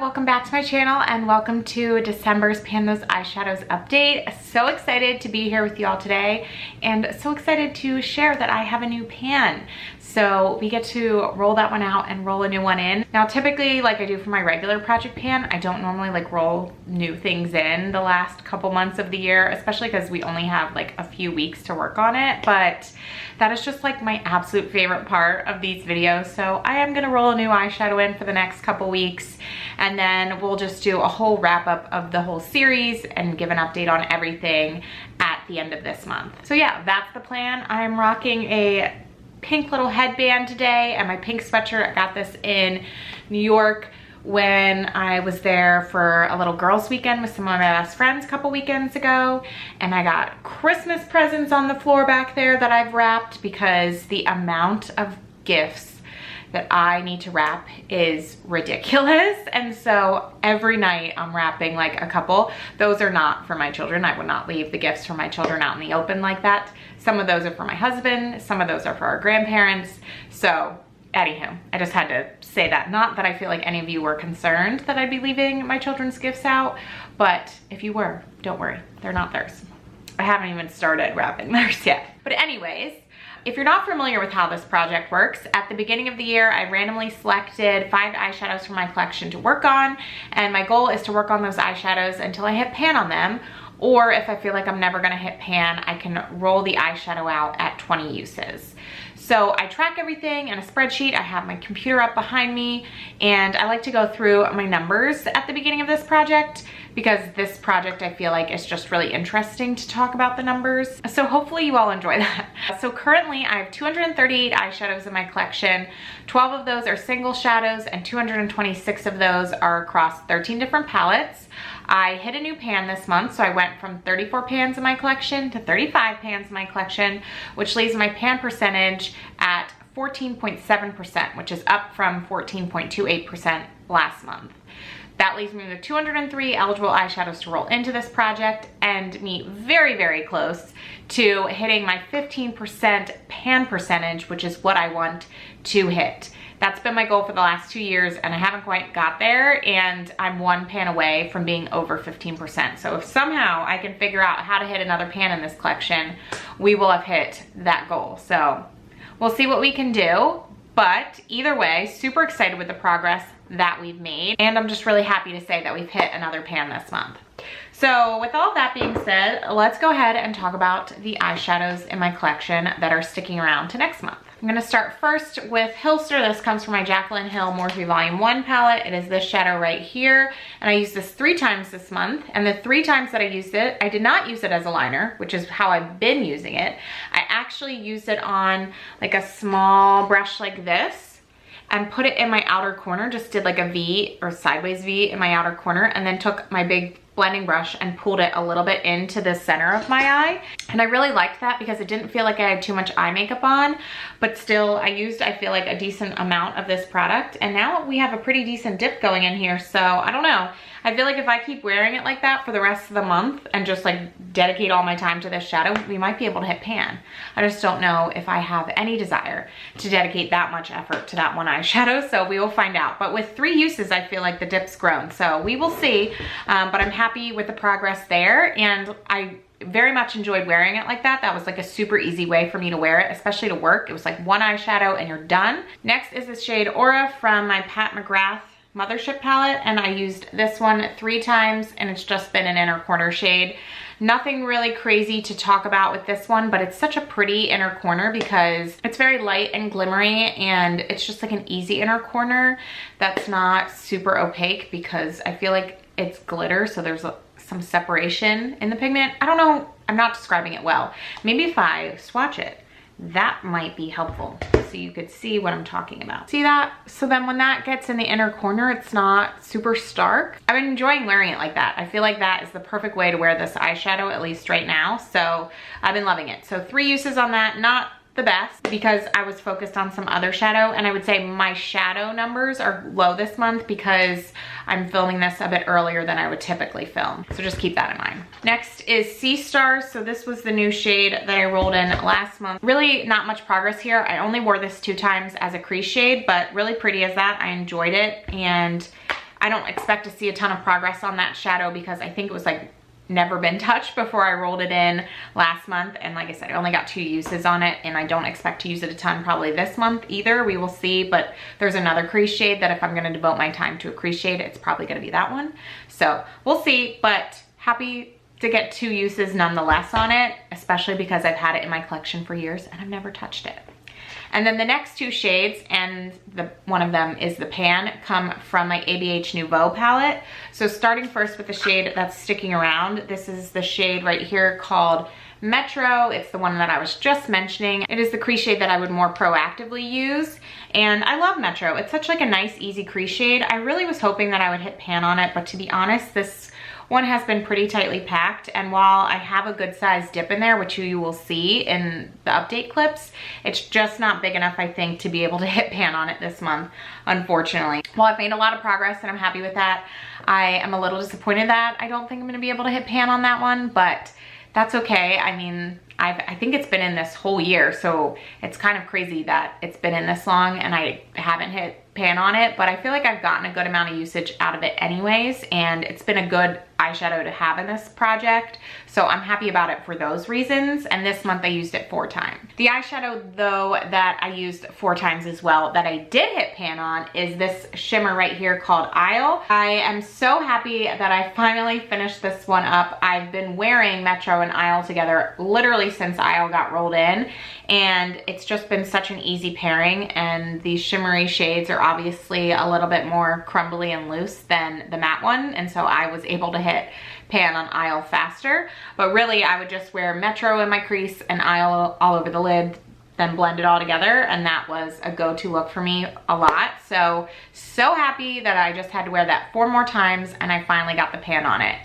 welcome back to my channel and welcome to December's Pan Those Eyeshadows update. So excited to be here with you all today and so excited to share that I have a new pan. So we get to roll that one out and roll a new one in. Now typically, like I do for my regular project pan, I don't normally like roll new things in the last couple months of the year, especially because we only have like a few weeks to work on it. But that is just like my absolute favorite part of these videos. So I am gonna roll a new eyeshadow in for the next couple weeks, and then we'll just do a whole wrap up of the whole series and give an update on everything at the end of this month. So yeah, that's the plan. I'm rocking a pink little headband today and my pink sweatshirt. I got this in New York when I was there for a little girls weekend with some of my best friends a couple weekends ago, and I got Christmas presents on the floor back there that I've wrapped because the amount of gifts that I need to wrap is ridiculous. And so every night I'm wrapping like a couple. Those are not for my children. I would not leave the gifts for my children out in the open like that. Some of those are for my husband, some of those are for our grandparents. So anywho, I just had to say that. Not that I feel like any of you were concerned that I'd be leaving my children's gifts out, but if you were, don't worry, they're not theirs. I haven't even started wrapping theirs yet. But anyways, if you're not familiar with how this project works, at the beginning of the year, I randomly selected 5 eyeshadows from my collection to work on, and my goal is to work on those eyeshadows until I hit pan on them, or if I feel like I'm never gonna hit pan, I can roll the eyeshadow out at 20 uses. So I track everything in a spreadsheet. I have my computer up behind me, and I like to go through my numbers at the beginning of this project because this project I feel like is just really interesting to talk about the numbers. So hopefully you all enjoy that. So currently I have 238 eyeshadows in my collection. 12 of those are single shadows and 226 of those are across 13 different palettes. I hit a new pan this month, so I went from 34 pans in my collection to 35 pans in my collection, which leaves my pan percentage at 14.7%, which is up from 14.28% last month. That leaves me with 203 eligible eyeshadows to roll into this project and me very, very close to hitting my 15% pan percentage, which is what I want to hit. That's been my goal for the last 2 years and I haven't quite got there, and I'm one pan away from being over 15%. So if somehow I can figure out how to hit another pan in this collection, we will have hit that goal. So we'll see what we can do, but either way, super excited with the progress that we've made, and I'm just really happy to say that we've hit another pan this month. So with all that being said, let's go ahead and talk about the eyeshadows in my collection that are sticking around to next month. I'm gonna start first with Hilster. This comes from my Jaclyn Hill Morphe Volume 1 palette. It is this shadow right here, and I used this 3 times this month, and the 3 times that I used it, I did not use it as a liner, which is how I've been using it. I actually used it on like a small brush like this and put it in my outer corner, just did like a V or sideways V in my outer corner, and then took my big blending brush and pulled it a little bit into the center of my eye. And I really liked that because it didn't feel like I had too much eye makeup on, but still I used, I feel like, a decent amount of this product. And now we have a pretty decent dip going in here. So I don't know. I feel like if I keep wearing it like that for the rest of the month and just like dedicate all my time to this shadow, we might be able to hit pan. I just don't know if I have any desire to dedicate that much effort to that one eyeshadow, so we will find out. But with 3 uses, I feel like the dip's grown, so we will see. But I'm happy with the progress there, and I very much enjoyed wearing it like that. That was like a super easy way for me to wear it, especially to work. It was like one eyeshadow and you're done. Next is the shade Aura from my Pat McGrath Mothership palette, and I used this one 3 times, and it's just been an inner corner shade. Nothing really crazy to talk about with this one, but it's such a pretty inner corner because it's very light and glimmery, and it's just like an easy inner corner that's not super opaque because I feel like it's glitter, so there's some separation in the pigment. I don't know, I'm not describing it well. Maybe if I swatch it, that might be helpful so you could see what I'm talking about. See that? So then when that gets in the inner corner, it's not super stark. I've been enjoying wearing it like that. I feel like that is the perfect way to wear this eyeshadow, at least right now. So I've been loving it. So 3 uses on that, not the best because I was focused on some other shadow, and I would say my shadow numbers are low this month because I'm filming this a bit earlier than I would typically film. So just keep that in mind. Next is Sea Stars. So this was the new shade that I rolled in last month. Really not much progress here. I only wore this 2 times as a crease shade, but really pretty as that. I enjoyed it, and I don't expect to see a ton of progress on that shadow because I think it was like never been touched before I rolled it in last month. And like I said, I only got 2 uses on it, and I don't expect to use it a ton probably this month either. We will see, but there's another crease shade that if I'm gonna devote my time to a crease shade, it's probably gonna be that one. So we'll see, but happy to get 2 uses nonetheless on it, especially because I've had it in my collection for years and I've never touched it. And then the next 2 shades, and one of them is the pan, come from my ABH Nouveau palette. So starting first with the shade that's sticking around, this is the shade right here called Metro. It's the one that I was just mentioning. It is the crease shade that I would more proactively use, and I love Metro. It's such like a nice, easy crease shade. I really was hoping that I would hit pan on it, but to be honest, this one has been pretty tightly packed, and while I have a good size dip in there, which you will see in the update clips, it's just not big enough, I think, to be able to hit pan on it this month, unfortunately. While I've made a lot of progress and I'm happy with that, I am a little disappointed that I don't think I'm gonna be able to hit pan on that one, but that's okay. I mean, I think it's been in this whole year, so it's kind of crazy that it's been in this long and I haven't hit pan on it, but I feel like I've gotten a good amount of usage out of it anyways, and it's been a good eyeshadow to have in this project, so I'm happy about it for those reasons. And this month I used it 4 times. The eyeshadow though that I used 4 times as well that I did hit pan on is this shimmer right here called Isle. I am so happy that I finally finished this one up. I've been wearing Metro and Isle together literally since Isle got rolled in, and it's just been such an easy pairing, and these shimmery shades are obviously a little bit more crumbly and loose than the matte one, and so I was able to hit pan on Isle faster. But really I would just wear Metro in my crease and Isle all over the lid, then blend it all together, and that was a go-to look for me a lot. So happy that I just had to wear that 4 more times and I finally got the pan on it.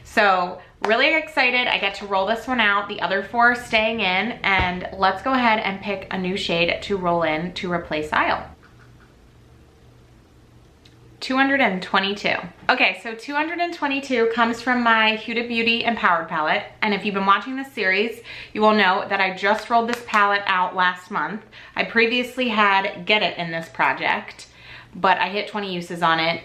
So really excited I get to roll this one out, the other 4 staying in, and let's go ahead and pick a new shade to roll in to replace Isle. 222. Okay, so 222 comes from my Huda Beauty Empowered palette, and if you've been watching this series, you will know that I just rolled this palette out last month. I previously had Get It in this project, but I hit 20 uses on it,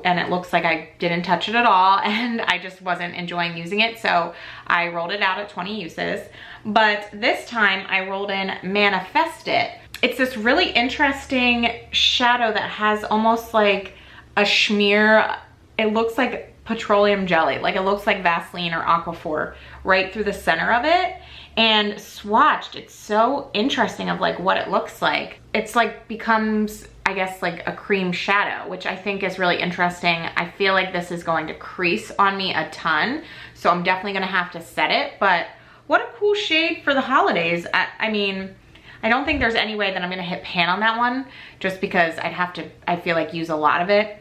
and it looks like I didn't touch it at all, and I just wasn't enjoying using it, so I rolled it out at 20 uses. But this time I rolled in Manifest It. It's this really interesting shadow that has almost like a smear. It looks like petroleum jelly, like it looks like Vaseline or Aquaphor right through the center of it. And swatched, it's so interesting of like what it looks like. It's like becomes, I guess, like a cream shadow, which I think is really interesting. I feel like this is going to crease on me a ton, so I'm definitely gonna have to set it, but what a cool shade for the holidays. I mean, I don't think there's any way that I'm gonna hit pan on that one, just because I'd have to, I feel like, use a lot of it.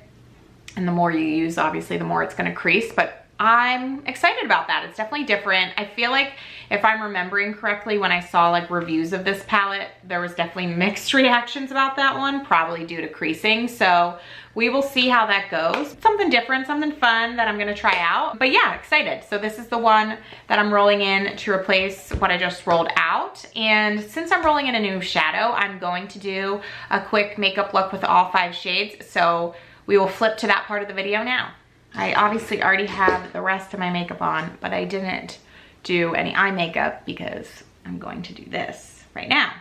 And the more you use, obviously, the more it's gonna crease, but I'm excited about that. It's definitely different. I feel like if I'm remembering correctly, when I saw like reviews of this palette, there was definitely mixed reactions about that one, probably due to creasing. So we will see how that goes. Something different, something fun that I'm gonna try out. But yeah, excited. So this is the one that I'm rolling in to replace what I just rolled out. And since I'm rolling in a new shadow, I'm going to do a quick makeup look with all 5 shades. So we will flip to that part of the video now. I obviously already have the rest of my makeup on, but I didn't do any eye makeup because I'm going to do this right now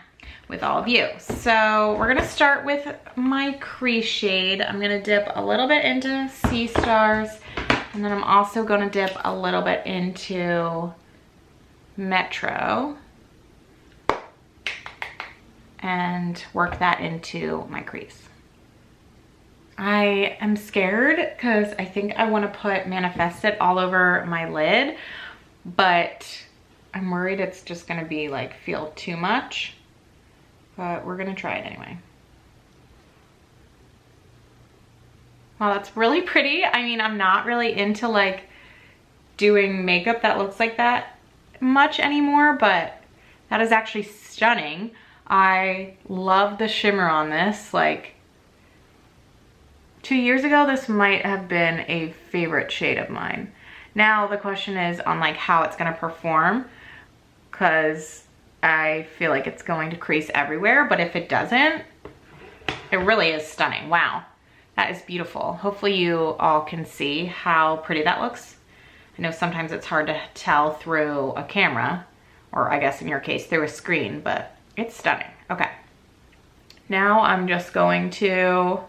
with all of you. So we're gonna start with my crease shade. I'm gonna dip a little bit into Sea Stars, and then I'm also gonna dip a little bit into Metro and work that into my crease. I am scared because I think I want to put Manifest It all over my lid, but I'm worried it's just going to be like feel too much, but we're going to try it anyway. Wow, that's really pretty. I mean, I'm not really into like doing makeup that looks like that much anymore, but that is actually stunning. I love the shimmer on this. Like, 2 years ago, this might have been a favorite shade of mine. Now the question is on like how it's gonna perform, because I feel like it's going to crease everywhere, but if it doesn't, it really is stunning. Wow. That is beautiful. Hopefully you all can see how pretty that looks. I know sometimes it's hard to tell through a camera, or I guess in your case through a screen, but it's stunning. Okay. Now I'm just going to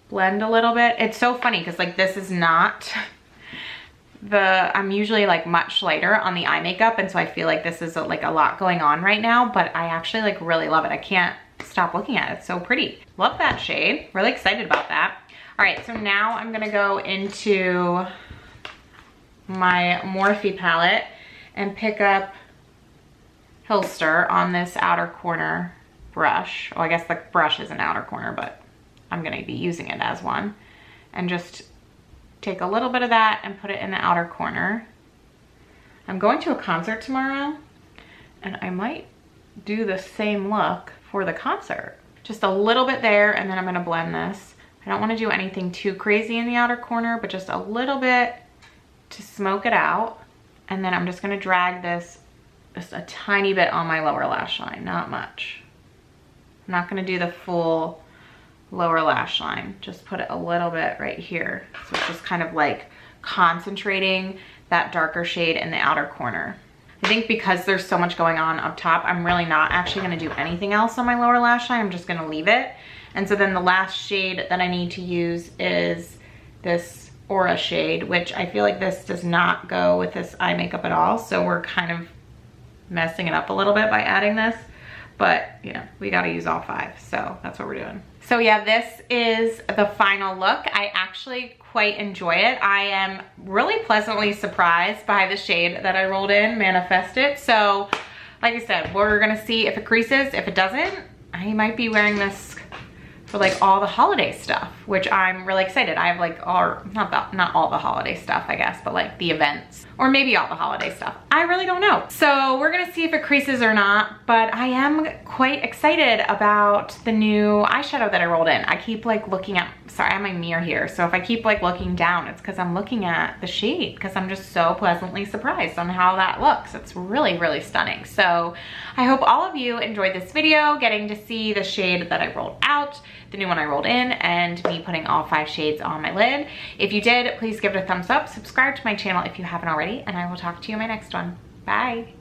blend a little bit. It's so funny because like this is not I'm usually like much lighter on the eye makeup, and so I feel like this is like a lot going on right now, but I actually like really love it. I can't stop looking at it. It's so pretty. Love that shade. Really excited about that. All right, so now I'm gonna go into my Morphe palette and pick up Hilster on this outer corner brush. Well, I guess the brush is an outer corner, but I'm gonna be using it as one. And just take a little bit of that and put it in the outer corner. I'm going to a concert tomorrow, and I might do the same look for the concert. Just a little bit there, and then I'm gonna blend this. I don't wanna do anything too crazy in the outer corner, but just a little bit to smoke it out. And then I'm just gonna drag this just a tiny bit on my lower lash line, not much. I'm not gonna do the full lower lash line, just put it a little bit right here. So it's just kind of like concentrating that darker shade in the outer corner. I think because there's so much going on up top, I'm really not actually gonna do anything else on my lower lash line. I'm just gonna leave it. And so then the last shade that I need to use is this Aura shade, which I feel like this does not go with this eye makeup at all. So we're kind of messing it up a little bit by adding this. But you know, we gotta use all 5, so that's what we're doing. So yeah, this is the final look. I actually quite enjoy it. I am really pleasantly surprised by the shade that I rolled in, Manifest It. So like I said, we're gonna see if it creases. If it doesn't, I might be wearing this for like all the holiday stuff, which I'm really excited. I have like not all the holiday stuff, I guess, but like the events, or maybe all the holiday stuff. I really don't know. So we're gonna see if it creases or not, but I am quite excited about the new eyeshadow that I rolled in. I keep like looking at, sorry, I have my mirror here. So if I keep like looking down, it's because I'm looking at the shade, because I'm just so pleasantly surprised on how that looks. It's really, really stunning. So I hope all of you enjoyed this video, getting to see the shade that I rolled out, the new one I rolled in, and me putting all 5 shades on my lid. If you did, please give it a thumbs up, subscribe to my channel if you haven't already, and I will talk to you in my next one. Bye.